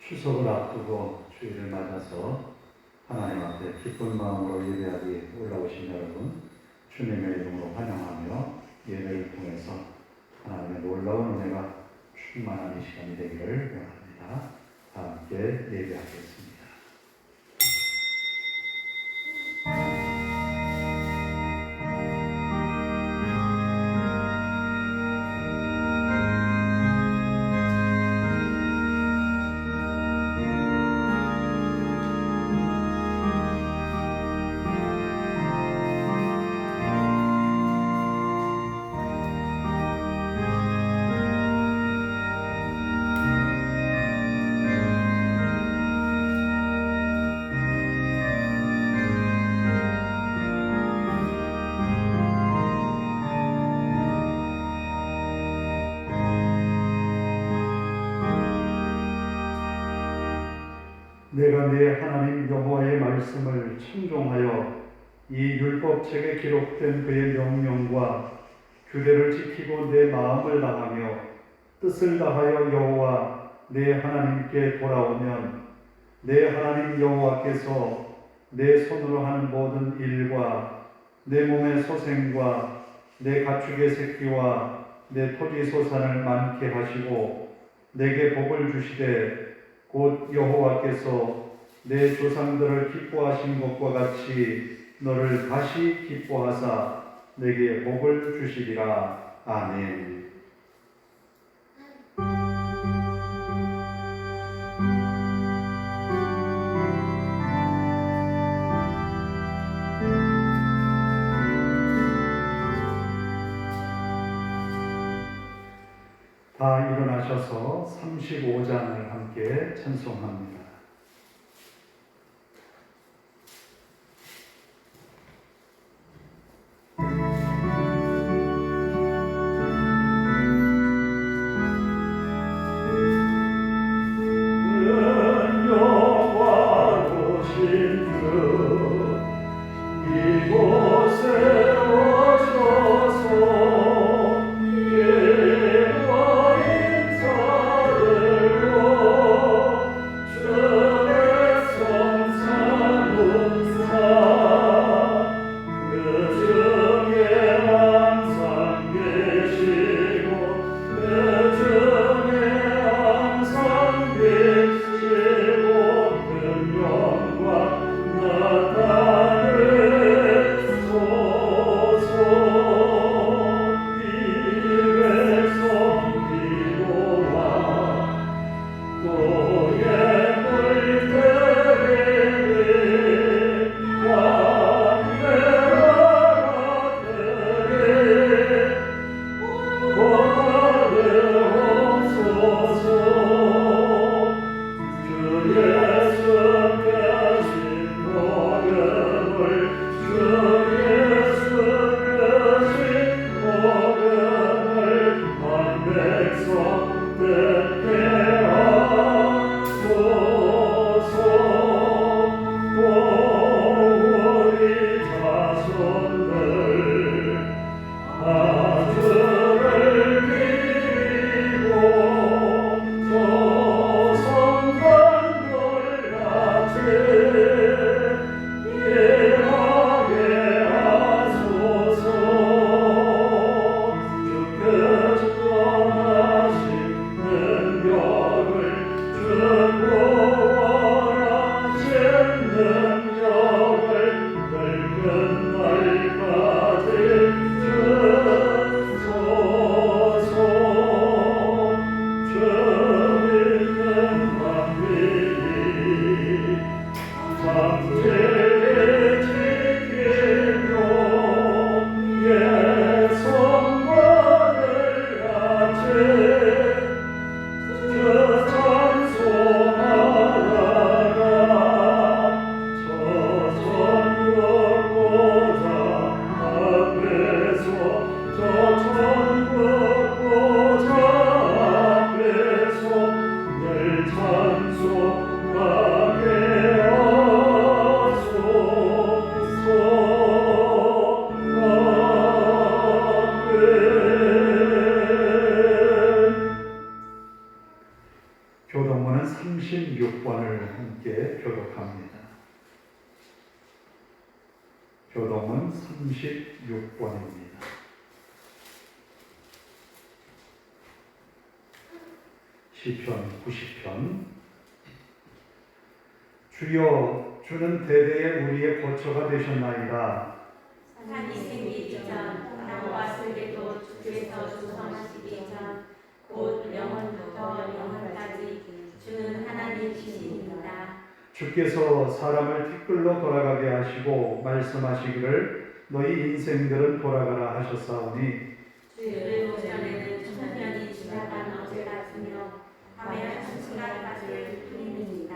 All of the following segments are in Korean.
추석을 앞두고 주일을 맞아서 하나님 앞에 기쁜 마음으로 예배하기 올라오신 여러분, 주님의 이름으로 환영하며 예배를 통해서 하나님의 놀라운 은혜가 충만한 이 시간이 되기를 원합니다. 다 함께 예배하겠습니다. 내가 내 하나님 여호와의 말씀을 청종하여 이 율법책에 기록된 그의 명령과 규례를 지키고 내 마음을 다하며 뜻을 다하여 여호와 내 하나님께 돌아오면 내 하나님 여호와께서 내 손으로 하는 모든 일과 내 몸의 소생과 내 가축의 새끼와 내 토지 소산을 많게 하시고 내게 복을 주시되 곧 여호와께서 내 조상들을 기뻐하신 것과 같이 너를 다시 기뻐하사 내게 복을 주시리라. 아멘. 다 일어나셔서 35장을 함께 찬송합니다. 주 교동을 함께 교독합니다. 교동은 36번입니다. 시편 90편. 주여, 주는 대대에 우리의 거처가 되셨나이다. 산이 생기기 전, 땅과 세계도 주께서 조성하시기 전, 곧 영원부터 영원까지 주는 하나님이십니다. 주께서 사람을 티끌로 돌아가게 하시고 말씀하시기를 너희 인생들은 돌아가라 하셨사오니 주의 도전에는 천년이 지나간 어제 같으며 밤에 한순간 같을 뿐입니다.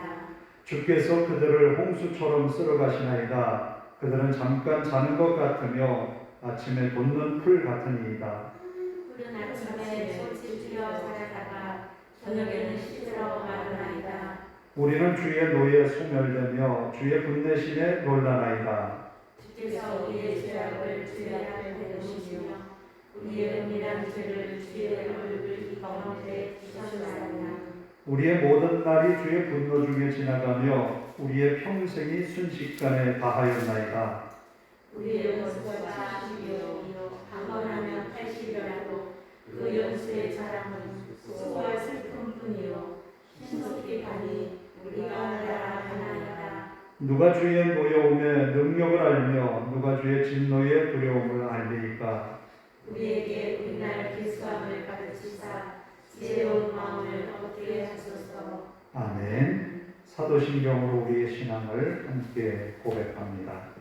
주께서 그들을 홍수처럼 쓸어가시나이다. 그들은 잠깐 자는 것 같으며 아침에 돋는 풀 같으니이다. 푸른 아침에 솟이 쥐어 자라다가 저녁에는 시들어 마르나이다. 우리는 주의 노예에 소멸되며 주의 분내심에 놀라나이다. 주께서 우리의 죄악을 주의 앞에 대우시며 우리의 은밀한 죄를 주의 얼굴 가운데 두셨나이다. 우리의 모든 날이 주의 분노 중에 지나가며 우리의 평생이 순식간에 다하였나이다. 우리의 연수가 10이요 강건하면 80이라도 그 연수의 자랑은 수고와 슬픔뿐이요 신속히 가니 우리가 알아가나이다. 누가 주의 노여움의 능력을 알며 누가 주의 진노의 두려움을 알리이까. 우리에게 우리날 기수함을 가르치사 지혜로운 마음을 얻게 하소서. 아멘. 사도신경으로 우리의 신앙을 함께 고백합니다.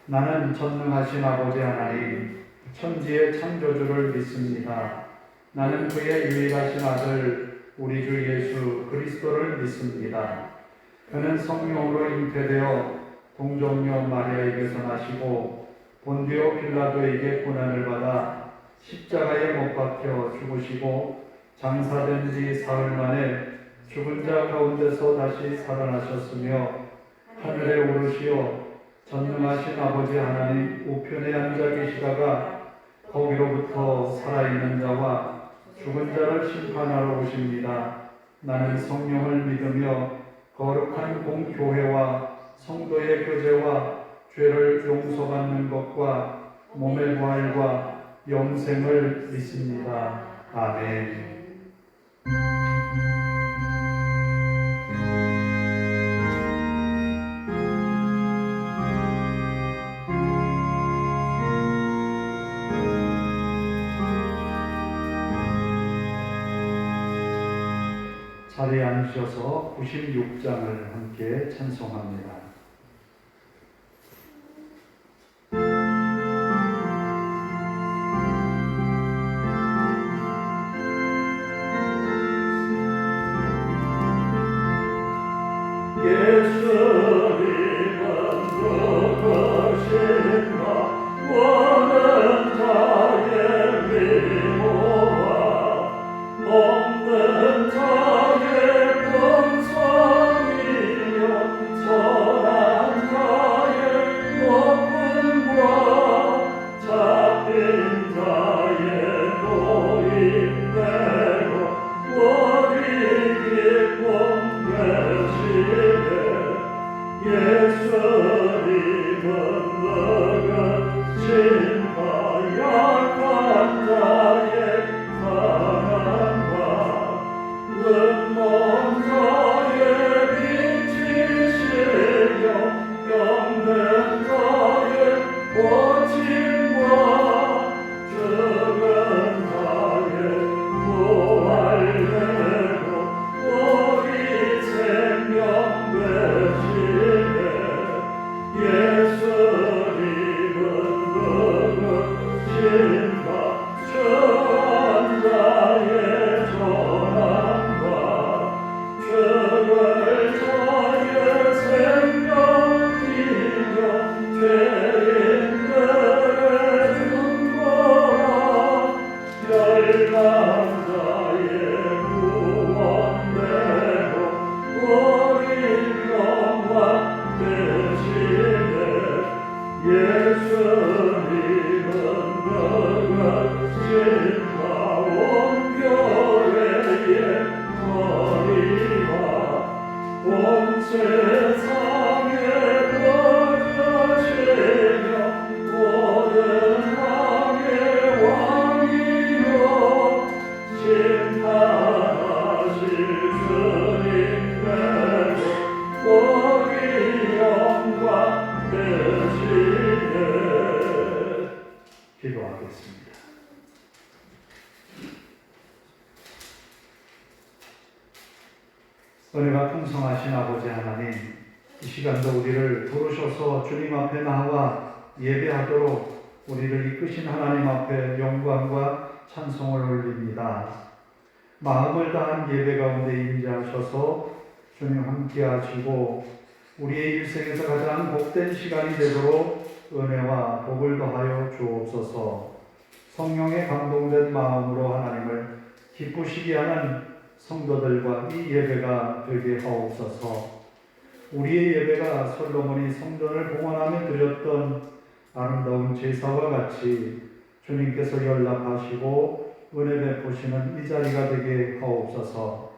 나는 전능하신 아버지 하나님 천지의 창조주를 믿습니다. 나는 그의 유일하신 아들 우리 주 예수 그리스도를 믿습니다. 그는 성령으로 잉태되어 동정녀 마리아에게서 나시고 본디오 빌라도에게 고난을 받아 십자가에 못 박혀 죽으시고 장사된 지 사흘 만에 죽은 자 가운데서 다시 살아나셨으며 하늘에 오르시어 전능하신 아버지 하나님 우편에 앉아 계시다가 거기로부터 살아있는 자와 죽은 자를 심판하러 오십니다. 나는 성령을 믿으며 거룩한 공교회와 성도의 교제와 죄를 용서받는 것과 몸의 부활과 영생을 믿습니다. 아멘. 자리에 앉으셔서 96장을 함께 찬송합니다. 온 세상에 거저시며 모든 왕의 왕이여 심판하실 주님께 복이 영광 되시네. 기도하겠습니다. 은혜가 풍성하신 아버지 하나님, 이 시간도 우리를 부르셔서 주님 앞에 나와 예배하도록 우리를 이끄신 하나님 앞에 영광과 찬송을 올립니다. 마음을 다한 예배 가운데 임재하셔서 주님 함께 하시고 우리의 일생에서 가장 복된 시간이 되도록 은혜와 복을 더하여 주옵소서. 성령에 감동된 마음으로 하나님을 기쁘시게 하는 성도들과 이 예배가 되게 하옵소서. 우리의 예배가 솔로몬이 성전을 봉헌하며 드렸던 아름다운 제사와 같이 주님께서 연락하시고 은혜 베푸시는 이 자리가 되게 하옵소서.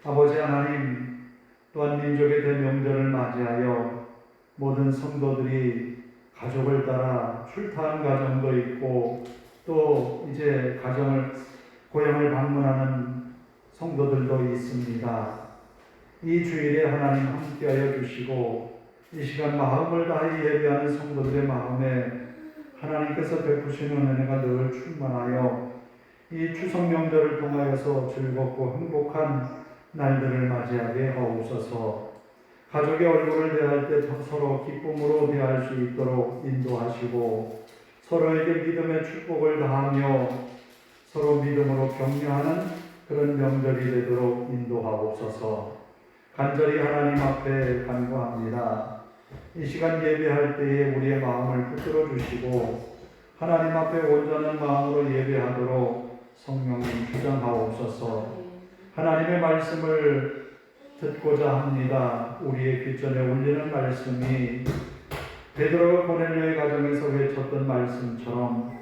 아버지 하나님, 또한 민족의 대명절을 맞이하여 모든 성도들이 가족을 따라 출타한 가정도 있고 또 이제 고향을 방문하는 성도들도 있습니다. 이 주일에 하나님 함께하여 주시고 이 시간 마음을 다해 예배하는 성도들의 마음에 하나님께서 베푸시는 은혜가 늘 충만하여 이 추석 명절을 통하여서 즐겁고 행복한 날들을 맞이하게 하옵소서. 가족의 얼굴을 대할 때 서로 기쁨으로 대할 수 있도록 인도하시고 서로에게 믿음의 축복을 다하며 서로 믿음으로 격려하는 그런 명절이 되도록 인도하옵소서. 간절히 하나님 앞에 간구합니다. 이 시간 예배할 때에 우리의 마음을 붙들어 주시고 하나님 앞에 온전한 마음으로 예배하도록 성령님 주장하옵소서. 하나님의 말씀을 듣고자 합니다. 우리의 귓전에 울리는 말씀이 베드로가 고넬료의 가정에서 외쳤던 말씀처럼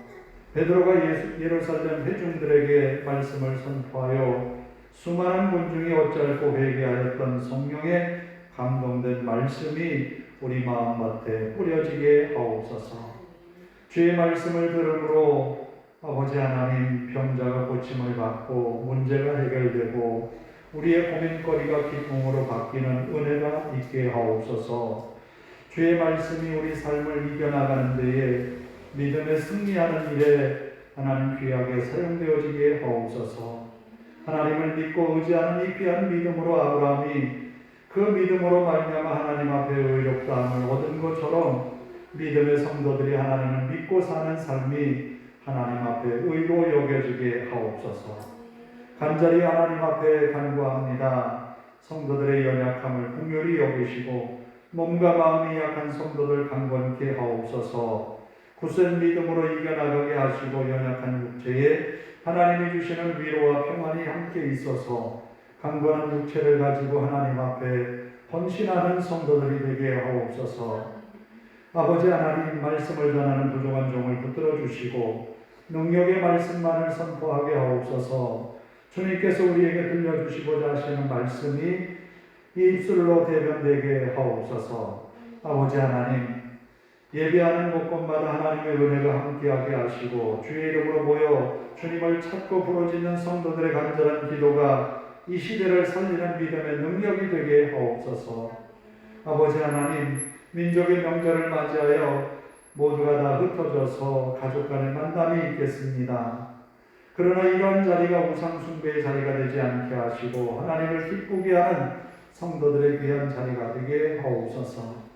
베드로가 예루살렘 회중들에게 말씀을 선포하여 수많은 군중이 어찌할꼬 회개하였던 성령의 감동된 말씀이 우리 마음밭에 뿌려지게 하옵소서. 주의 말씀을 들음으로 아버지 하나님, 병자가 고침을 받고 문제가 해결되고 우리의 고민거리가 기쁨으로 바뀌는 은혜가 있게 하옵소서. 주의 말씀이 우리 삶을 이겨나가는 데에 믿음에 승리하는 일에 하나님 귀하게 사용되어지게 하옵소서. 하나님을 믿고 의지하는 이 귀한 믿음으로 아브라함이 그 믿음으로 말미암아 하나님 앞에 의롭다함을 얻은 것처럼 믿음의 성도들이 하나님을 믿고 사는 삶이 하나님 앞에 의로 여겨지게 하옵소서. 간절히 하나님 앞에 간구합니다. 성도들의 연약함을 긍휼히 여기시고 몸과 마음이 약한 성도들 강건케 하옵소서. 굳센 믿음으로 이겨나가게 하시고 연약한 육체에 하나님이 주시는 위로와 평안이 함께 있어서 강건한 육체를 가지고 하나님 앞에 헌신하는 성도들이 되게 하옵소서. 아버지 하나님, 말씀을 전하는 부족한 종을 붙들어 주시고 능력의 말씀만을 선포하게 하옵소서. 주님께서 우리에게 들려주시고자 하시는 말씀이 입술로 대변되게 하옵소서. 아버지 하나님, 예배하는 곳곳마다 하나님의 은혜가 함께하게 하시고 주의 이름으로 모여 주님을 찾고 부르짖는 성도들의 간절한 기도가 이 시대를 살리는 믿음의 능력이 되게 하옵소서. 아버지 하나님, 민족의 명절을 맞이하여 모두가 다 흩어져서 가족 간의 만남이 있겠습니다. 그러나 이런 자리가 우상 숭배의 자리가 되지 않게 하시고 하나님을 기쁘게 하는 성도들의 귀한 자리가 되게 하옵소서.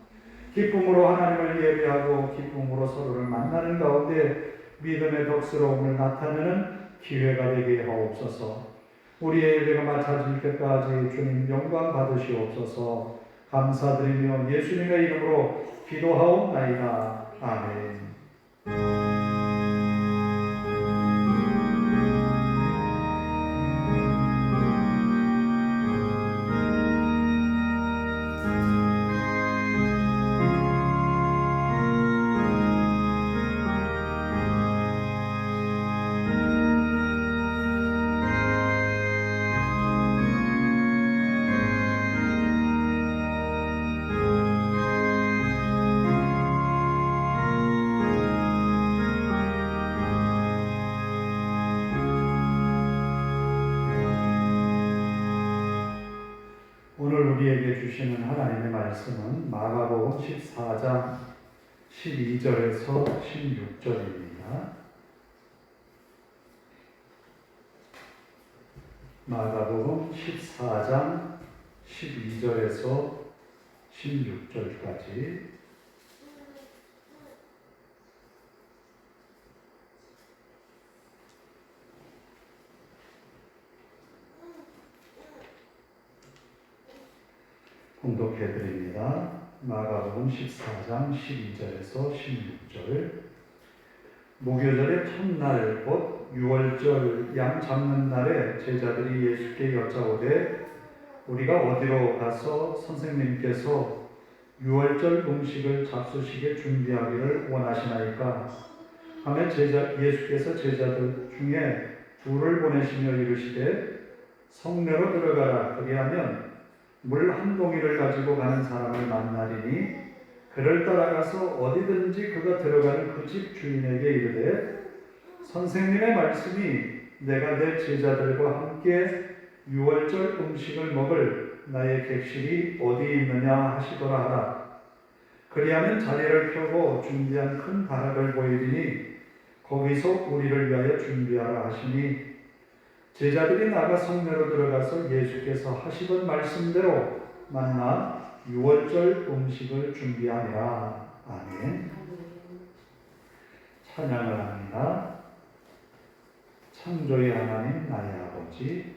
기쁨으로 하나님을 예배하고 기쁨으로 서로를 만나는 가운데 믿음의 덕스러움을 나타내는 기회가 되게 하옵소서. 우리의 예배가 마쳐질 때까지 주님 영광 받으시옵소서. 감사드리며 예수님의 이름으로 기도하옵나이다. 아멘. 주시는 하나님의 말씀은 마가복음 14장 12절에서 16절입니다. 마가복음 14장 12절에서 16절까지 봉독해 드립니다. 마가복음 14장 12절에서 16절. 목요절의 첫날 곧 유월절 양 잡는 날에 제자들이 예수께 여짜오되 우리가 어디로 가서 선생님께서 유월절 음식을 잡수시게 준비하기를 원하시나이까 하며 예수께서 제자들 중에 둘을 보내시며 이르시되 성내로 들어가라. 그리하면 물 한 동이를 가지고 가는 사람을 만나리니 그를 따라가서 어디든지 그가 들어가는 그 집 주인에게 이르되 선생님의 말씀이 내가 내 제자들과 함께 유월절 음식을 먹을 나의 객실이 어디 있느냐 하시더라 하라. 그리하면 자리를 펴고 준비한 큰 다락을 보이리니 거기서 우리를 위하여 준비하라 하시니 제자들이 나가 성내로 들어가서 예수께서 하시던 말씀대로 만나 유월절 음식을 준비하니라. 아멘. 찬양을 합니다. 창조의 하나님 나의 아버지,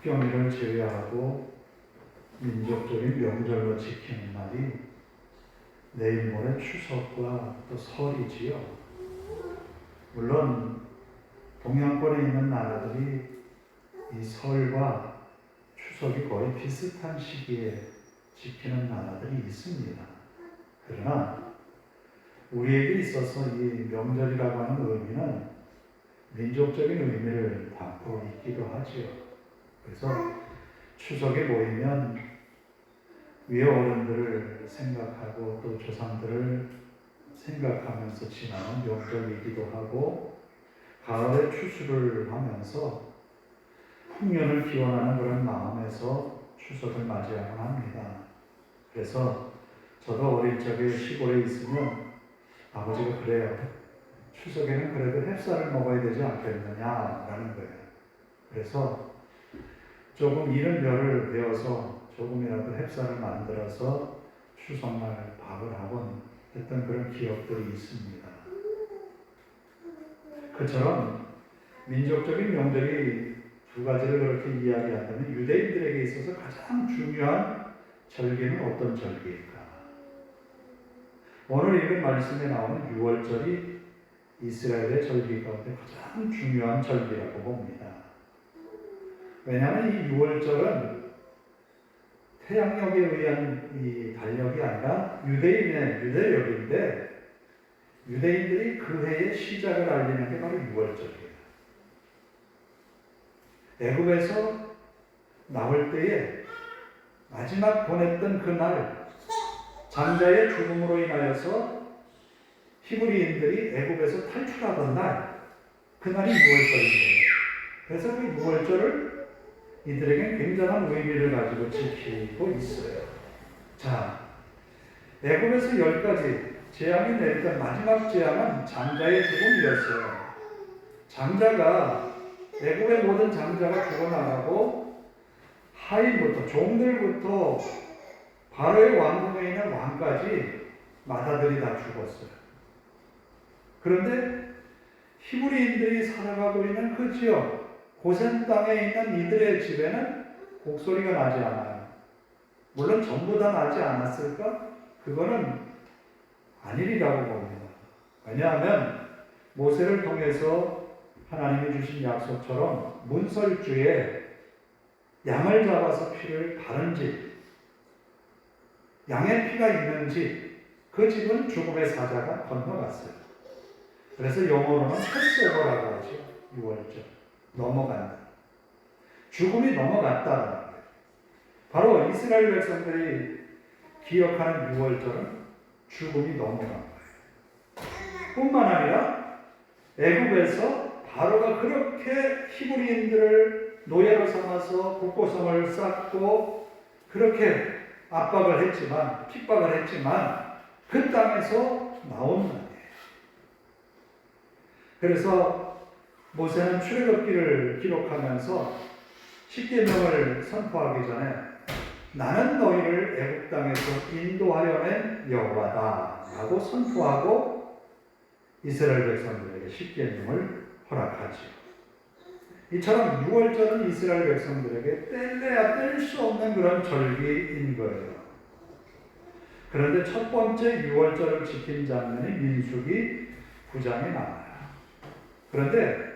국경일을 제외하고 민족적인 명절로 지키는 날이 내일 모레 추석과 또 설이지요. 물론 동양권에 있는 나라들이 이 설과 추석이 거의 비슷한 시기에 지키는 나라들이 있습니다. 그러나 우리에게 있어서 이 명절이라고 하는 의미는 민족적인 의미를 담고 있기도 하지요. 그래서 추석에 모이면 위의 어른들을 생각하고 또 조상들을 생각하면서 지나는 명절이기도 하고, 가을에 추수를 하면서 풍년을 기원하는 그런 마음에서 추석을 맞이하곤 합니다. 그래서 저도 어릴 적에 시골에 있으면 아버지가 그래요. 추석에는 그래도 햅쌀을 먹어야 되지 않겠느냐라는 거예요. 그래서 조금 이른 벼를 베어서 조금이라도 햅쌀을 만들어서 추석날 밥을 하곤 했던 그런 기억들이 있습니다. 그처럼 민족적인 명절이 두 가지를 그렇게 이야기한다면 유대인들에게 있어서 가장 중요한 절기는 어떤 절기일까? 오늘 읽은 말씀에 나오는 유월절이 이스라엘의 절기 가운데 가장 중요한 절기라고 봅니다. 왜냐하면 이 유월절은 태양력에 의한 이 달력이 아니라 유대인의 유대력인데, 유대인들이 그 해의 시작을 알리는 게 바로 유월절이에요. 애굽에서 나올 때에 마지막 보냈던 그날, 장자의 죽음으로 인하여서 히브리인들이 애굽에서 탈출하던 날, 그날이 유월절인데요. 그래서 그 유월절을 이들에겐 굉장한 의미를 가지고 지키고 있어요. 자, 애굽에서 10가지 재앙이 내리던 마지막 재앙은 장자의 죽음이었어요. 장자가, 애굽의 모든 장자가 죽어나가고 하인부터 종들부터 바로의 왕궁에 있는 왕까지 마다들이 다 죽었어요. 그런데 히브리인들이 살아가고 있는 그 지역, 고센 땅에 있는 이들의 집에는 곡소리가 나지 않아요. 물론 전부 다 나지 않았을까? 그거는 아니리라고 봅니다. 왜냐하면 모세를 통해서 하나님이 주신 약속처럼 문설주에 양을 잡아서 피를 바른 집, 양의 피가 있는 집, 그 집은 죽음의 사자가 건너갔어요. 그래서 영어로는 패스오버라고 하죠. 6월절. 넘어간다. 죽음이 넘어갔다는 거예요. 바로 이스라엘 백성들이 기억하는 6월절은 죽음이 넘어간 거예요. 뿐만 아니라 애굽에서 바로가 그렇게 히브리인들을 노예로 삼아서 국고성을 쌓고 그렇게 압박을 했지만, 핍박을 했지만 그 땅에서 나온 날이에요. 그래서 모세는 출애굽기를 기록하면서 십계명을 선포하기 전에 나는 너희를 애굽 땅에서 인도하려는 여호와다 라고 선포하고 이스라엘 백성들에게 십계명을 허락하지요. 이처럼 6월절은 이스라엘 백성들에게 뗄래야 뗄 수 없는 그런 절기인 거예요. 그런데 첫 번째 6월절을 지킨 장면이 민수기 9장에 나와요. 그런데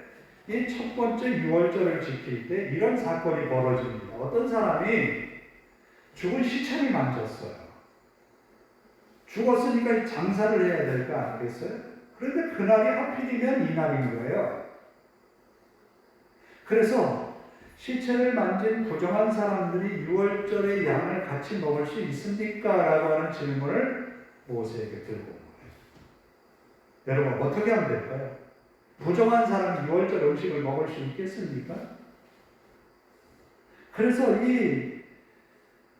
이 첫 번째 6월절을 지킬 때 이런 사건이 벌어집니다. 어떤 사람이 죽은 시체를 만졌어요. 죽었으니까 장사를 해야 될 거 아니겠어요? 그런데 그날이 하필이면 이날인 거예요. 그래서 시체를 만진 부정한 사람들이 6월절의 양을 같이 먹을 수 있습니까? 라고 하는 질문을 모세에게 들고 온 거예요. 여러분, 어떻게 하면 될까요? 부정한 사람이 6월절 음식을 먹을 수 있겠습니까? 그래서 이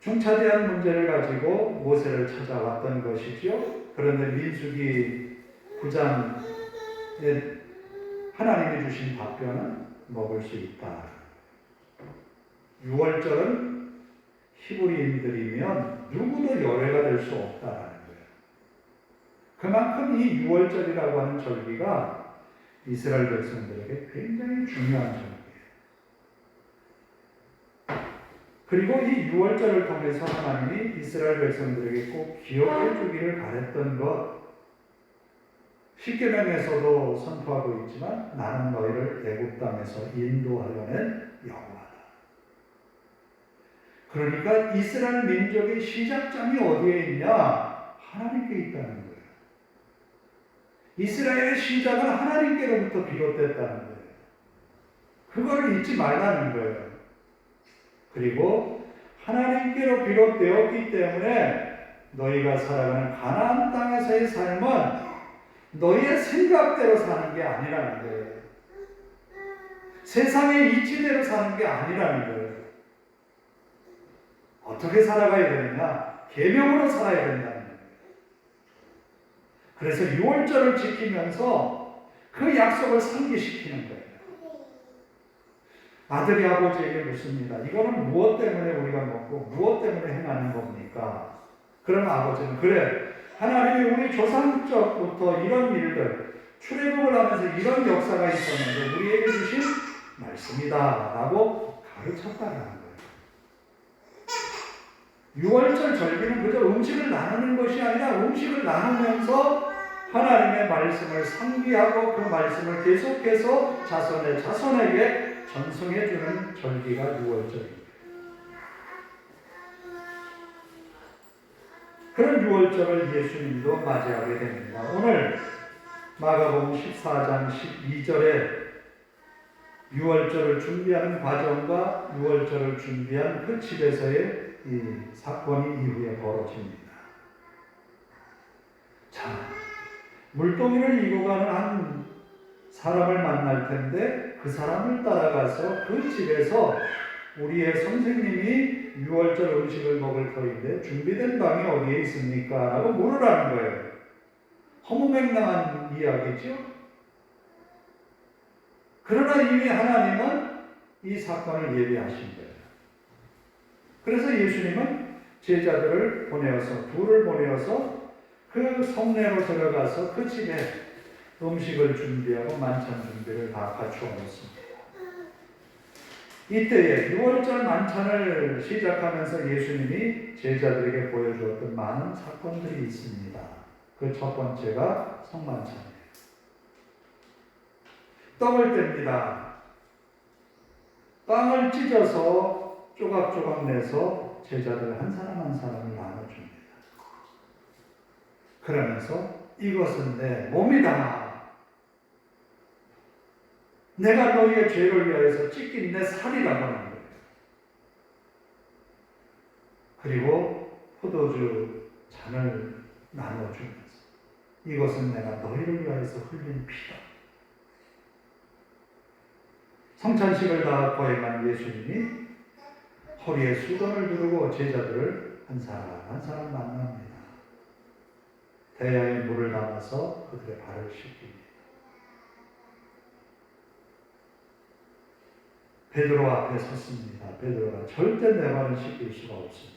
중차대한 문제를 가지고 모세를 찾아왔던 것이죠. 그런데 민수기 9장에 하나님이 주신 답변은 먹을 수 있다. 6월절은 히브리인들이면 누구도 열애가 될 수 없다라는 거예요. 그만큼 이 6월절이라고 하는 절기가 이스라엘 백성들에게 굉장히 중요한 절기예요. 그리고 이 유월절을 통해서 하나님이 이스라엘 백성들에게 꼭 기억해 주기를 바랬던 것, 십계명에서도 선포하고 있지만 나는 너희를 애굽 땅에서 인도하려는 여호와다. 그러니까 이스라엘 민족의 시작점이 어디에 있냐? 하나님께 있다는 거예요. 이스라엘의 시작은 하나님께로부터 비롯됐다는 거예요. 그걸 잊지 말라는 거예요. 그리고 하나님께로 비롯되었기 때문에 너희가 살아가는 가나안 땅에서의 삶은 너희의 생각대로 사는 게 아니라는 거예요. 세상의 이치대로 사는 게 아니라는 거예요. 어떻게 살아가야 되느냐? 계명으로 살아야 된다는 거예요. 그래서 유월절을 지키면서 그 약속을 상기시키는 거예요. 아들이 아버지에게 묻습니다. 이거는 무엇 때문에 우리가 먹고 무엇 때문에 행하는 겁니까? 그럼 아버지는 그래, 하나님이 우리 조상적부터 이런 일들, 출애굽을 하면서 이런 역사가 있었는데 우리에게 주신 말씀이다 라고 가르쳤다는 거예요. 유월절 절기는 그저 음식을 나누는 것이 아니라 음식을 나누면서 하나님의 말씀을 상기하고 그 말씀을 계속해서 자손에게 전송해주는 절기가 유월절입니다. 그런 유월절을 예수님도 맞이하게 됩니다. 오늘 마가복음 14장 12절에 유월절을 준비하는 과정과 유월절을 준비한 그 집에서의 이 사건이 이후에 벌어집니다. 자, 물동이를 이고 가는 한 사람을 만날 텐데 그 사람을 따라가서 그 집에서 우리의 선생님이 유월절 음식을 먹을 터인데 준비된 방이 어디에 있습니까? 라고 물으라는 거예요. 허무맹랑한 이야기죠. 그러나 이미 하나님은 이 사건을 예비하신 거예요. 그래서 예수님은 제자들을 보내어서, 둘을 보내어서 그 성내로 들어가서 그 집에 음식을 준비하고 만찬 준비를 다 갖추어 놓습니다. 이때에 유월절 만찬을 시작하면서 예수님이 제자들에게 보여주었던 많은 사건들이 있습니다. 그 첫 번째가 성만찬이에요. 떡을 뗍니다. 빵을 찢어서 조각조각 내서 제자들 한 사람 한 사람을 나눠줍니다. 그러면서 이것은 내 몸이다. 내가 너희의 죄를 위하여서 찢긴 내 살이라고 하는 거예요. 그리고 포도주 잔을 나눠주면서 이것은 내가 너희를 위하여서 흘린 피다. 성찬식을 다 거행한 예수님이 허리에 수건을 두르고 제자들을 한 사람 한 사람 만납니다. 대야에 물을 담아서 그들의 발을 씻깁니다. 베드로 앞에 섰습니다. 베드로가 절대 내 발을 씻길 수가 없습니다.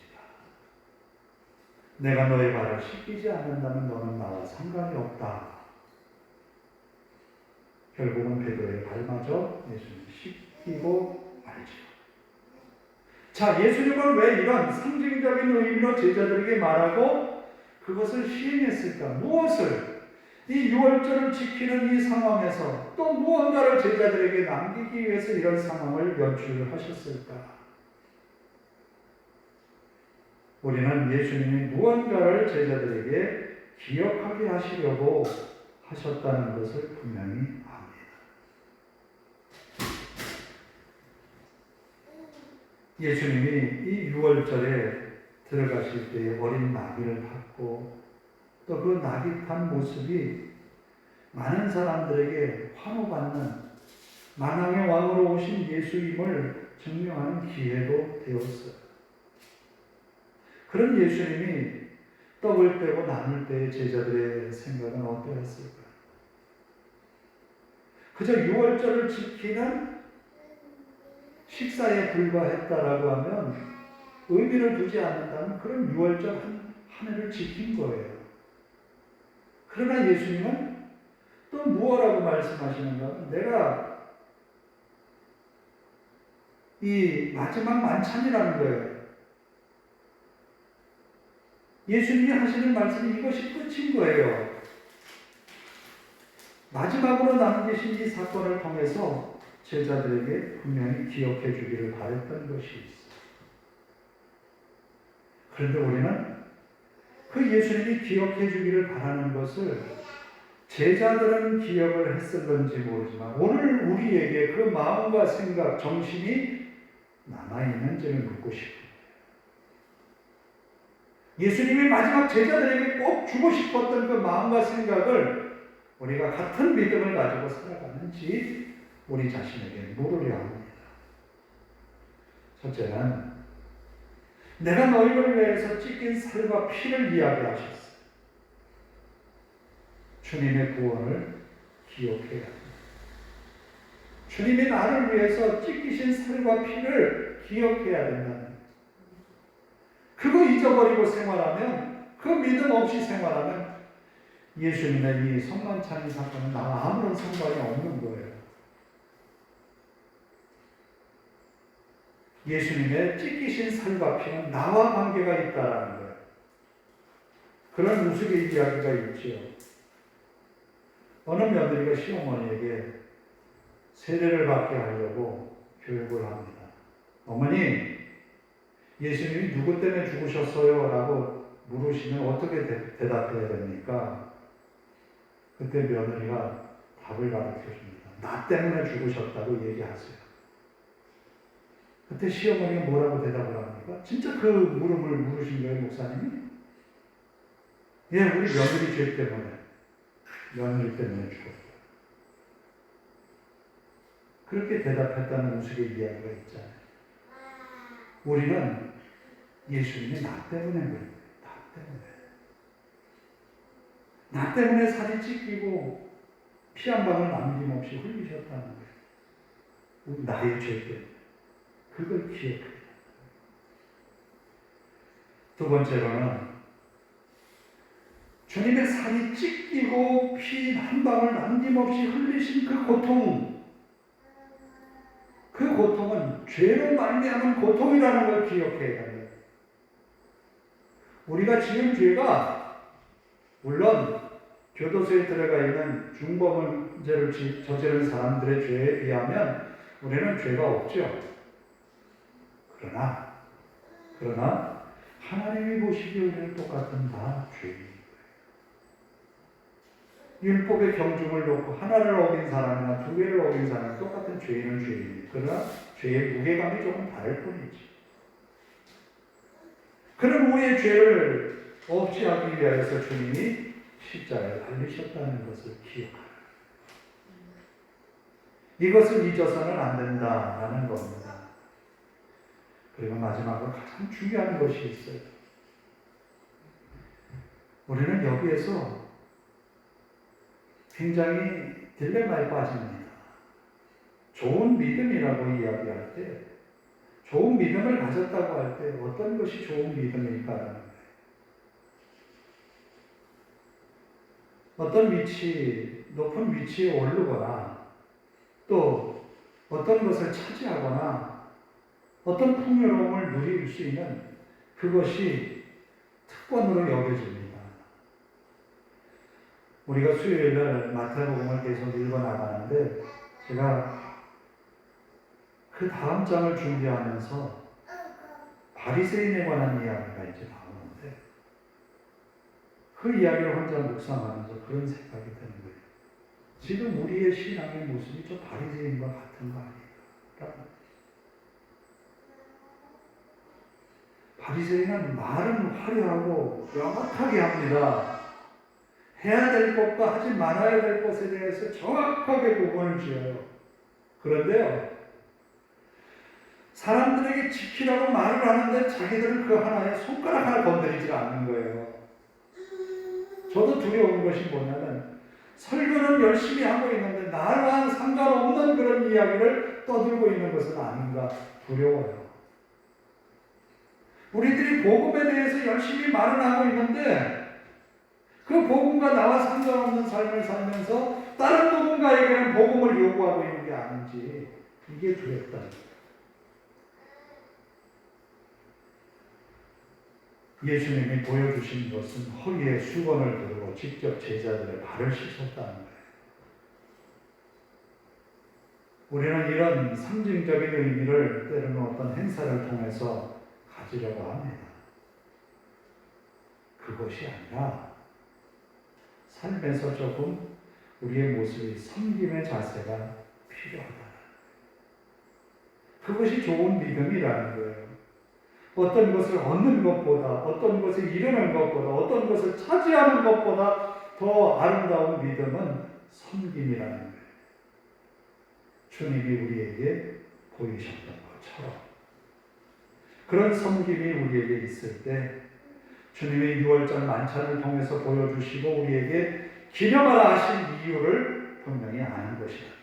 내가 너의 발을 씻기지 않는다면 너는 나와 상관이 없다. 결국은 베드로의 발마저 예수님이 씻기고 말죠. 자, 예수님은 왜 이런 상징적인 의미로 제자들에게 말하고 그것을 시행했을까? 무엇을? 이 유월절을 지키는 이 상황에서 또 무언가를 제자들에게 남기기 위해서 이런 상황을 연출하셨을까? 우리는 예수님이 무언가를 제자들에게 기억하게 하시려고 하셨다는 것을 분명히 압니다. 예수님이 이 유월절에 들어가실 때에 어린 나귀를 탔고 또 그 나귀 탄 모습이 많은 사람들에게 환호받는 만왕의 왕으로 오신 예수임을 증명하는 기회도 되었어요. 그런 예수님이 떡을 떼고 나눌 때의 제자들의 생각은 어떠했을까요? 그저 유월절을 지키는 식사에 불과했다라고 하면 의미를 두지 않는다면 그런 유월절 한 해를 지킨 거예요. 그러나 예수님은 또 무엇라고 말씀하시는가 하면 내가 이 마지막 만찬이라는 거예요. 예수님이 하시는 말씀이 이것이 끝인 거예요. 마지막으로 남기신 이 사건을 통해서 제자들에게 분명히 기억해 주기를 바랬던 것이 있어요. 그런데 우리는 그 예수님이 기억해 주기를 바라는 것을 제자들은 기억을 했을런지 모르지만 오늘 우리에게 그 마음과 생각, 정신이 남아있는지를 묻고 싶어요. 예수님이 마지막 제자들에게 꼭 주고 싶었던 그 마음과 생각을 우리가 같은 믿음을 가지고 살아가는지 우리 자신에게 물으려 합니다. 첫째는 내가 너희를 위해서 찢긴 살과 피를 이야기하셨어요. 주님의 구원을 기억해야 합니다. 주님이 나를 위해서 찢기신 살과 피를 기억해야 된다는 그거 잊어버리고 생활하면, 그 믿음 없이 생활하면 예수님의 이 성만찬 사건은 나와 아무런 상관이 없는 거예요. 예수님의 찢기신 살과 피는 나와 관계가 있다라는 거예요. 그런 우스갯 이야기가 있지요. 어느 며느리가 시어머니에게 세례를 받게 하려고 교육을 합니다. 어머니, 예수님이 누구 때문에 죽으셨어요? 라고 물으시면 어떻게 대답해야 됩니까? 그때 며느리가 답을 가르쳐 줍니다. 나 때문에 죽으셨다고 얘기하세요. 그때 시어머니가 뭐라고 대답을 합니까? 진짜 그 물음을 물으신 거예요, 목사님이? 예, 우리 며느리 죄 때문에. 며느리 때문에 죽었어요. 그렇게 대답했다는 우스갯 이야기가 있잖아요. 우리는 예수님이 나 때문에 그래요. 나 때문에 살이 찢기고 피 한 방울 남김없이 흘리셨다는 거예요. 나의 죄 때문에. 그걸 기억해야 돼요. 두 번째로는 주님의 살이 찢기고 피 한 방울 남김없이 흘리신 그 고통, 그 고통은 죄로 말미암은 고통이라는 걸 기억해야 합니다. 우리가 지은 죄가 물론 교도소에 들어가 있는 중범죄를 저지른 사람들의 죄에 비하면 우리는 죄가 없죠. 그러나 하나님이 보시기에 우리는 똑같은 다 죄인인 거예요. 율법의 경중을 놓고 하나를 어긴 사람이나 두 개를 어긴 사람은 똑같은 죄인은 죄인입니다. 그러나 죄의 무게감이 조금 다를 뿐이지. 그런 우리의 죄를 없이 하기 위해서 주님이 십자가에 달리셨다는 것을 기억하라. 이것을 잊어서는 안 된다라는 겁니다. 그리고 마지막으로 가장 중요한 것이 있어요. 우리는 여기에서 굉장히 딜레마에 빠집니다. 좋은 믿음이라고 이야기할 때, 좋은 믿음을 가졌다고 할 때 어떤 것이 좋은 믿음일까라는 거예요. 어떤 높은 위치에 오르거나 또 어떤 것을 차지하거나 어떤 풍요로움을 누릴 수 있는 그것이 특권으로 여겨집니다. 우리가 수요일날 마태복음을 계속 읽어나가는데 제가 그 다음 장을 준비하면서 바리새인에 관한 이야기가 이제 나오는데 그 이야기를 혼자 묵상하면서 그런 생각이 드는 거예요. 지금 우리의 신앙의 모습이 저 바리새인과 같은 거 아닐까? 바리새인은 말은 화려하고 명확하게 합니다. 해야 될 것과 하지 말아야 될 것에 대해서 정확하게 구분을 지어요. 그런데요, 사람들에게 지키라고 말을 하는데 자기들은 그 하나에 손가락 하나 건드리지 않는 거예요. 저도 두려운 것이 뭐냐면 설교는 열심히 하고 있는데 나랑 상관없는 그런 이야기를 떠들고 있는 것은 아닌가 두려워요. 우리들이 복음에 대해서 열심히 말을 하고 있는데 그 복음과 나와 상관없는 삶을 살면서 다른 누군가에게는 복음을 요구하고 있는 게 아닌지 이게 두렵다. 예수님이 보여주신 것은 허리에 수건을 두르고 직접 제자들의 발을 씻었다는 거예요. 우리는 이런 상징적인 의미를 때로는 어떤 행사를 통해서 가지려고 합니다. 그것이 아니라 삶에서 조금 우리의 모습이 섬김의 자세가 필요하다. 그것이 좋은 믿음이라는 거예요. 어떤 것을 얻는 것보다, 어떤 것을 이루는 것보다, 어떤 것을 차지하는 것보다 더 아름다운 믿음은 섬김이라는 거예요. 주님이 우리에게 보이셨던 것처럼. 그런 섬김이 우리에게 있을 때 주님의 6월절 만찬을 통해서 보여주시고 우리에게 기념하라 하신 이유를 분명히 아는 것이다.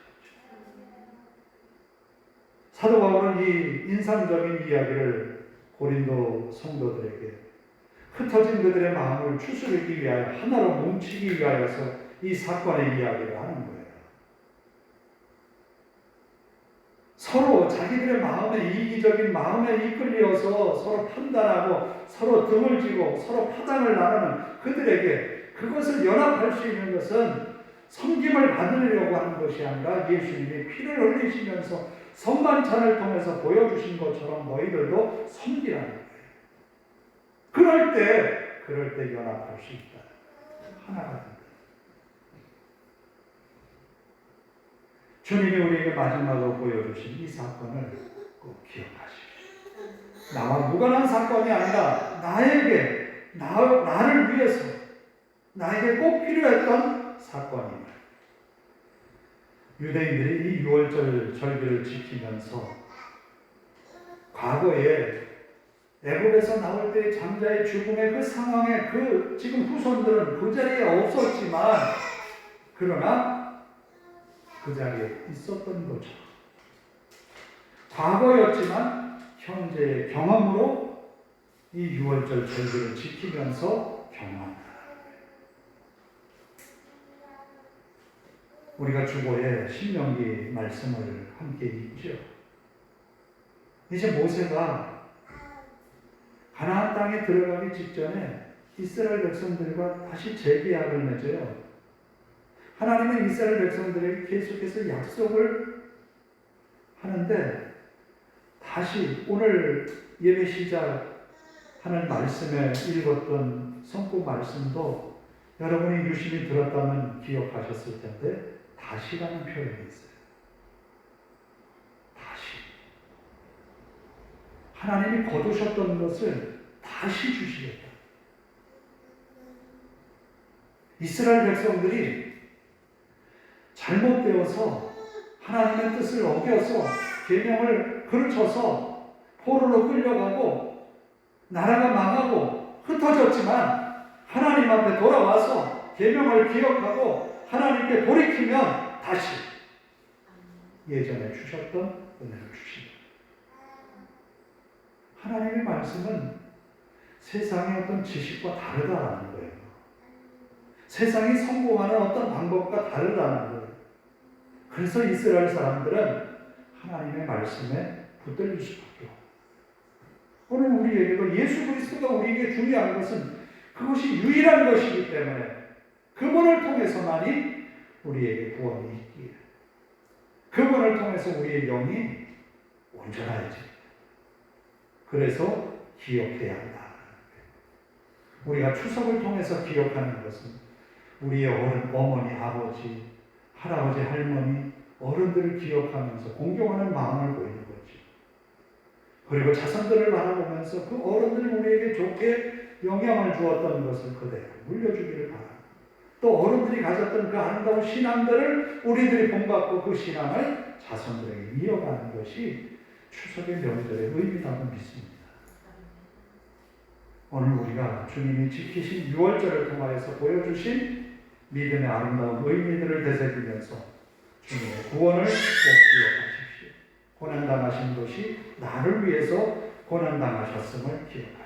사도 바울은 이 인상적인 이야기를 고린도 성도들에게 흩어진 그들의 마음을 추스르기 위하여 하나로 뭉치기 위하여서 이 사건의 이야기를 하는 거예요. 서로 자기들의 마음에 이기적인 마음에 이끌려서 서로 판단하고 서로 등을 쥐고 서로 파장을 나누는 그들에게 그것을 연합할 수 있는 것은 섬김을 받으려고 하는 것이 아니라 예수님이 피를 흘리시면서 성만찬을 통해서 보여주신 것처럼 너희들도 섬기라는 거예요. 그럴 때 연합할 수 있다. 하나가 된다. 주님이 우리에게 마지막으로 보여주신 이 사건을 꼭 기억하십시오. 나와 무관한 사건이 아니라 나를 위해서 나에게 꼭 필요했던 사건입니다. 유대인들이 이 6월절 절기를 지키면서 과거에 애굽에서 나올 때의 장자의 죽음의 그 상황에 지금 후손들은 그 자리에 없었지만 그러나 그 자리에 있었던 거죠. 과거였지만 현재의 경험으로 이 6월절 절기를 지키면서 경험한다. 우리가 주보에 신명기 말씀을 함께 읽죠. 이제 모세가 가나안 땅에 들어가기 직전에 이스라엘 백성들과 다시 재계약을 맺어요. 하나님은 이스라엘 백성들에게 계속해서 약속을 하는데 다시 오늘 예배 시작하는 말씀에 읽었던 성구 말씀도 여러분이 유심히 들었다면 기억하셨을 텐데 다시라는 표현이 있어요. 다시. 하나님이 거두셨던 것을 다시 주시겠다. 이스라엘 백성들이 잘못되어서 하나님의 뜻을 어겨서 계명을 그르쳐서 포로로 끌려가고 나라가 망하고 흩어졌지만 하나님 앞에 돌아와서 계명을 기억하고 하나님께 돌이키면 다시 예전에 주셨던 은혜를 주십니다. 하나님의 말씀은 세상의 어떤 지식과 다르다는 거예요. 세상이 성공하는 어떤 방법과 다르다는 거예요. 그래서 이스라엘 사람들은 하나님의 말씀에 붙들릴 수밖에 없어요. 오늘 우리에게도 예수 그리스도가 우리에게 중요한 것은 그것이 유일한 것이기 때문에 그분을 통해서만이 우리에게 구원이 있기에 그분을 통해서 우리의 영이 온전해집니다. 그래서 기억해야 한다. 우리가 추석을 통해서 기억하는 것은 우리의 어머니, 아버지, 할아버지, 할머니, 어른들을 기억하면서 공경하는 마음을 보이는 거지. 그리고 자손들을 바라보면서 그 어른들이 우리에게 좋게 영향을 주었던 것을 그대로 물려주기를 바랍니다. 또 어른들이 가졌던 그 아름다운 신앙들을 우리들이 본받고 그 신앙을 자손들에게 이어가는 것이 추석의 명절의 의미라고 믿습니다. 오늘 우리가 주님이 지키신 6월절을 통하여서 보여주신 믿음의 아름다운 의미들을 되새기면서 주님의 구원을 꼭 기억하십시오. 고난당하신 것이 나를 위해서 고난당하셨음을 기억하십시오.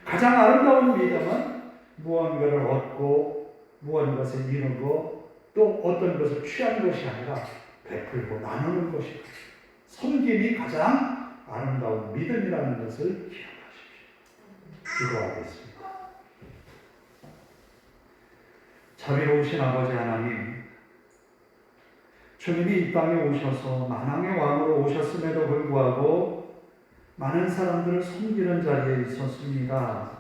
가장 아름다운 믿음은 무언가를 얻고 무언가를 이루고 또 어떤 것을 취한 것이 아니라 베풀고 나누는 것이다. 섬김이 가장 아름다운 믿음이라는 것을 기억하십시오. 기도하겠습니다. 자비로우신 아버지 하나님, 주님이 이 땅에 오셔서 만왕의 왕으로 오셨음에도 불구하고 많은 사람들을 섬기는 자리에 있었습니다.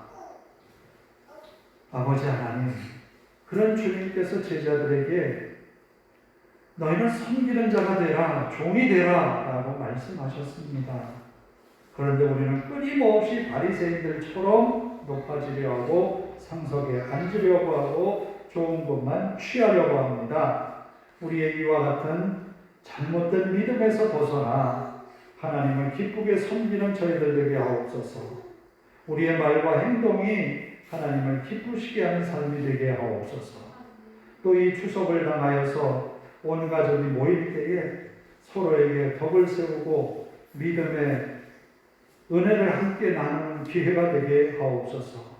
아버지 하나님, 그런 주님께서 제자들에게 너희는 섬기는 자가 되라, 종이 되라 라고 말씀하셨습니다. 그런데 우리는 끊임없이 바리새인들처럼 높아지려 하고 상석에 앉으려고 하고 좋은 것만 취하려고 합니다. 우리의 이와 같은 잘못된 믿음에서 벗어나 하나님을 기쁘게 섬기는 저희들 되게 하옵소서. 우리의 말과 행동이 하나님을 기쁘시게 하는 삶이 되게 하옵소서. 또 이 추석을 당하여서 온 가족이 모일 때에 서로에게 덕을 세우고 믿음의 은혜를 함께 나누는 기회가 되게 하옵소서.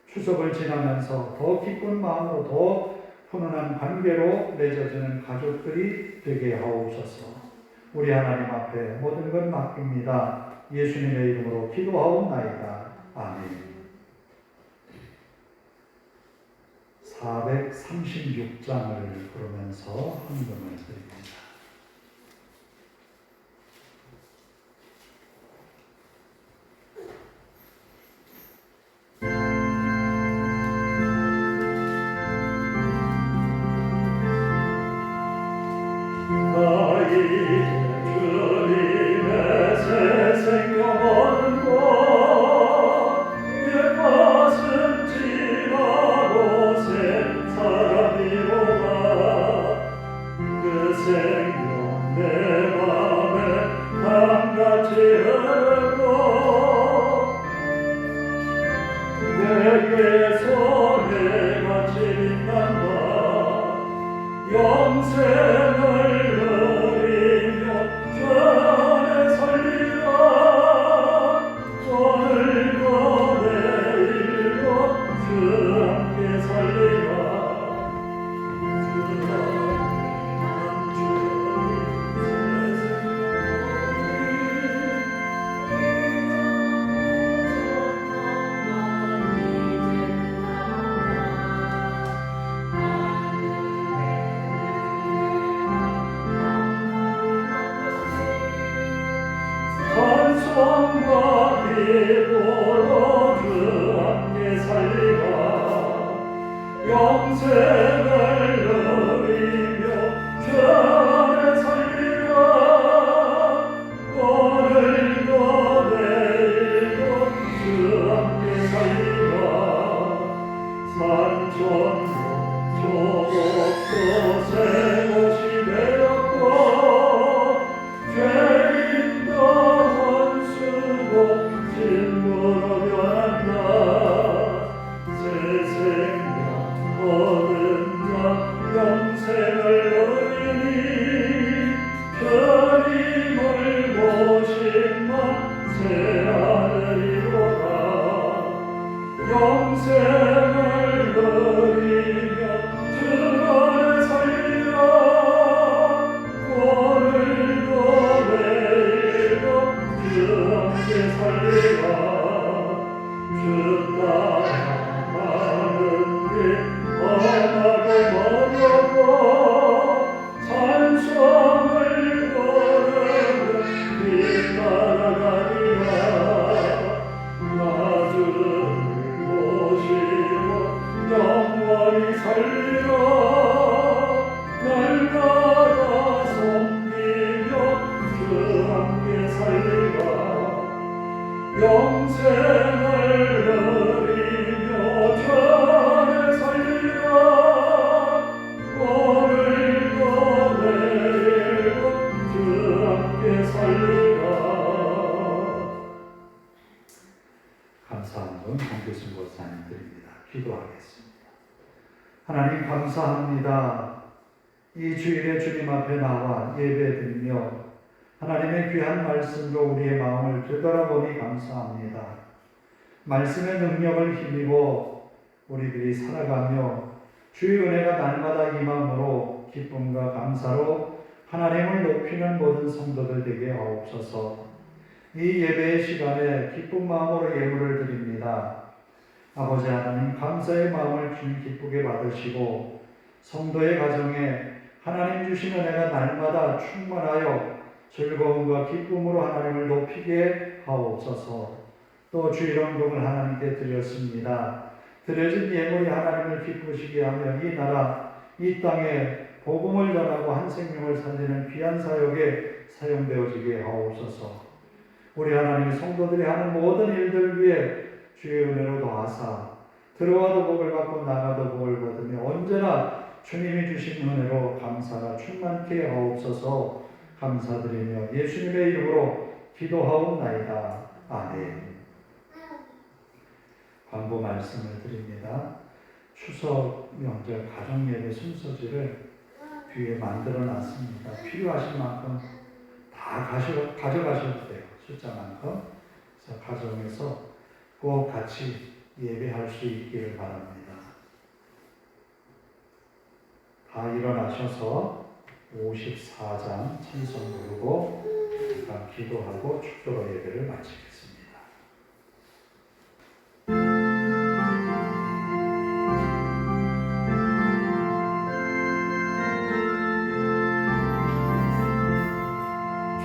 추석을 지나면서 더 기쁜 마음으로 더 훈훈한 관계로 맺어지는 가족들이 되게 하옵소서. 우리 하나님 앞에 모든 것 맡깁니다. 예수님의 이름으로 기도하옵나이다. 아멘. 436장을 부르면서 헌금을 드립니다. 하나님 감사합니다. 이 주일에 주님 앞에 나와 예배드리며 하나님의 귀한 말씀으로 우리의 마음을 되돌아보니 감사합니다. 말씀의 능력을 힘입어 우리들이 살아가며 주의 은혜가 날마다 임함으로 기쁨과 감사로 하나님을 높이는 모든 성도들 되게 하옵소서. 이 예배의 시간에 기쁜 마음으로 예물을 드립니다. 아버지 하나님 감사의 마음을 주님 기쁘게 받으시고 성도의 가정에 하나님 주신 은혜가 날마다 충만하여 즐거움과 기쁨으로 하나님을 높이게 하옵소서. 또 주일원금을 하나님께 드렸습니다. 드려진 예물이 하나님을 기쁘시게 하며 이 나라 이 땅에 복음을 전하고 한 생명을 살리는 귀한 사역에 사용되어지게 하옵소서. 우리 하나님 성도들이 하는 모든 일들 위해 주의 은혜로 도하사 들어와도 복을 받고 나가도 복을 받으며 언제나 주님이 주신 은혜로 감사가 충만케 하옵소서. 감사드리며 예수님의 이름으로 기도하옵나이다. 아멘. 광고 말씀을 드립니다. 추석 명절 가정예배 순서지를 뒤에 만들어 놨습니다. 필요하신 만큼 다 가져가셔도 돼요. 숫자만큼. 그래서 가정에서 꼭 같이 예배할 수 있기를 바랍니다. 다 일어나셔서 54장 찬송 부르고 잠깐 기도하고 축도로 예배를 마치겠습니다.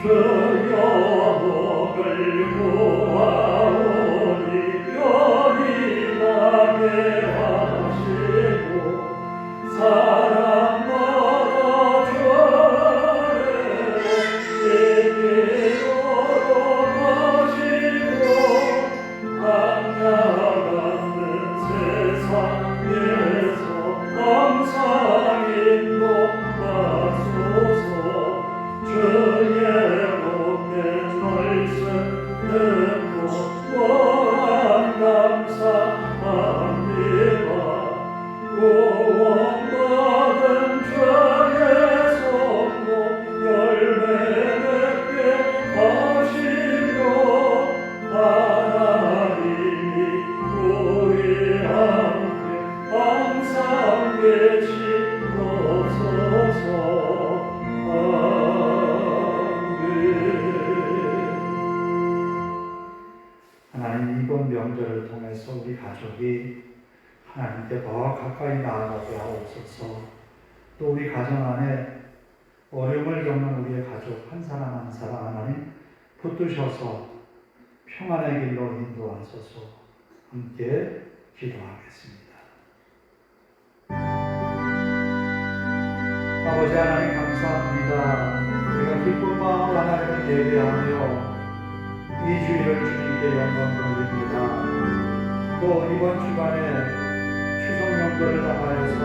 주여 복을 구하오니 병이 나게 하시고 사랑 멀어져래 이기도록 하시고 악나가는 세상에서 항상 인도하소서. 주의 복된 말씀 듣고 또한 감사합니다. 구원받은 주의 손도 열매 맺게 하시며 하나님이 우리 함께 항상 계시옵소서. 하나님 이번 명절을 통해서 우리 가족이 하나님께 더 가까이 나아가게 하옵소서. 또 우리 가정 안에 어려움을 겪는 우리의 가족 한 사람 한 사람 하나님 붙드셔서 평안의 길로 인도하소서. 함께 기도하겠습니다. 아버지 하나님 감사합니다. 우리가 기쁜 마음으로 하나님을 예배하며 이 주일을 주님께 영광 돌립니다. 또 이번 주간에 추석 명절을 당하여서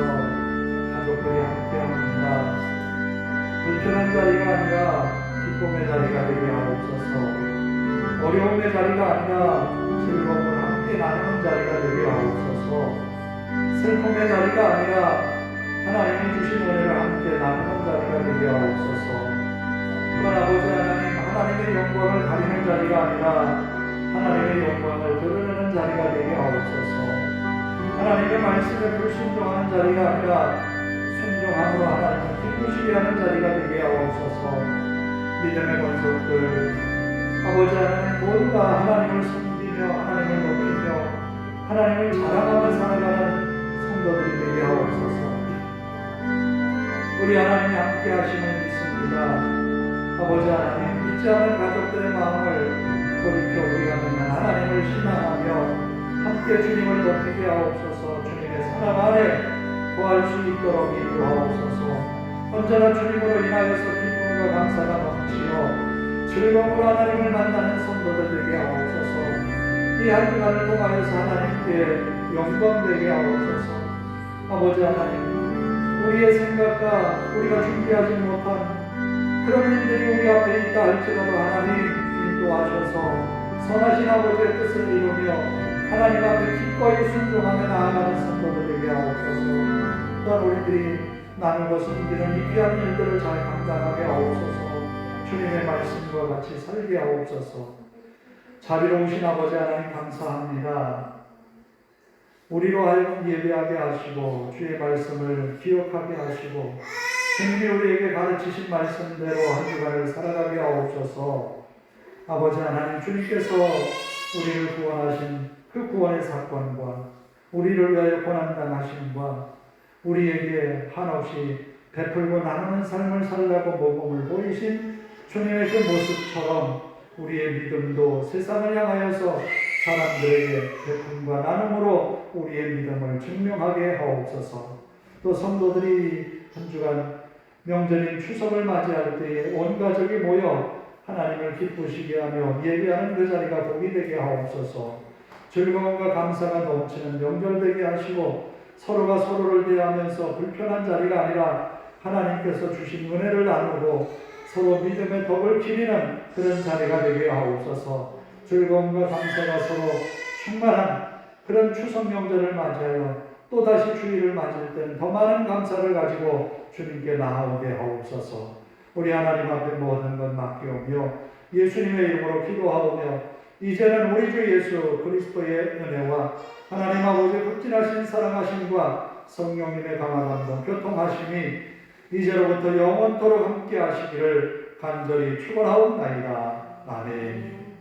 가족들이 함께합니다. 불편한 자리가 아니라 기쁨의 자리가 되게 하옵소서. 어려움의 자리가 아니라 즐거움을 함께 나누는 자리가 되게 하옵소서. 슬픔의 자리가 아니라 하나님이 주신 은혜를 함께 나누는 자리가 되게 하옵소서. 또한 아버지 하나님의 영광을 가리는 자리가 아니라 하나님의 영광을 드러내는 자리가 되게 하옵소서. 하나님의 말씀에 불순종하는 자리가 아니라 순종함으로 하나님을 기쁘시게 하는 자리가 되게 하옵소서. 믿음의 권속들 아버지 하나님 모두가 하나님을 섬기며 하나님을 높이며 하나님을 자랑하며 살아가는 성도들이 되게 하옵소서. 우리 하나님이 함께 하심을 믿습니다. 아버지 하나님 믿지 않은 가족들의 마음을 돌이켜 우리가 믿는 하나님을 신앙하며 함께 주님을 높이게 하옵소서. 주님의 사랑 안에 거할 수 있도록 인도하옵소서. 언제나 주님으로 인하여서 기쁨과 감사가 넘치어 즐거움으로 하나님을 만나는 성도들 되게 하옵소서. 이 한 주간을 통하여서 하나님께 영광 되게 하옵소서. 아버지 하나님 우리의 생각과 우리가 준비하지 못한 그런 일들이 우리 앞에 있다 할지라도 하나님 인도하셔서 선하신 아버지의 뜻을 이루며 하나님 앞에 기꺼이 순종하며 나아가는 성도들에게 하옵소서. 또한 우리들이 나누고 섬기는 이 귀한 일들을 잘 감당하게 하옵소서. 주님의 말씀과 같이 살게 하옵소서. 자비로우신 아버지 하나님 감사합니다. 우리로 하여금 예배하게 하시고 주의 말씀을 기억하게 하시고 주님이 우리에게 가르치신 말씀대로 한 주간을 살아가게 하옵소서. 아버지 하나님 주님께서 우리를 구원하신 그 구원의 사건과 우리를 위하여 고난당하심과 우리에게 한없이 베풀고 나누는 삶을 살라고 모범을 보이신 주님의 그 모습처럼 우리의 믿음도 세상을 향하여서 사람들에게 베품과 나눔으로 우리의 믿음을 증명하게 하옵소서. 또 성도들이 한 주간 명절인 추석을 맞이할 때에 온 가족이 모여 하나님을 기쁘시게 하며 예배하는 그 자리가 복이 되게 하옵소서. 즐거움과 감사가 넘치는 명절 되게 하시고 서로가 서로를 대하면서 불편한 자리가 아니라 하나님께서 주신 은혜를 나누고 서로 믿음의 덕을 기리는 그런 자리가 되게 하옵소서. 즐거움과 감사가 서로 충만한 그런 추석 명절을 맞이하여 또다시 주일을 맞을 때는 더 많은 감사를 가지고 주님께 나아오게 하옵소서. 우리 하나님 앞에 모든 것 맡기오며 예수님의 이름으로 기도하오며 이제는 우리 주 예수 그리스도의 은혜와 하나님 아버지의 극진하신 사랑하심과 성령님의 강한 감동 교통하심이 이제로부터 영원토록 함께 하시기를 간절히 축원하옵나이다. 아멘.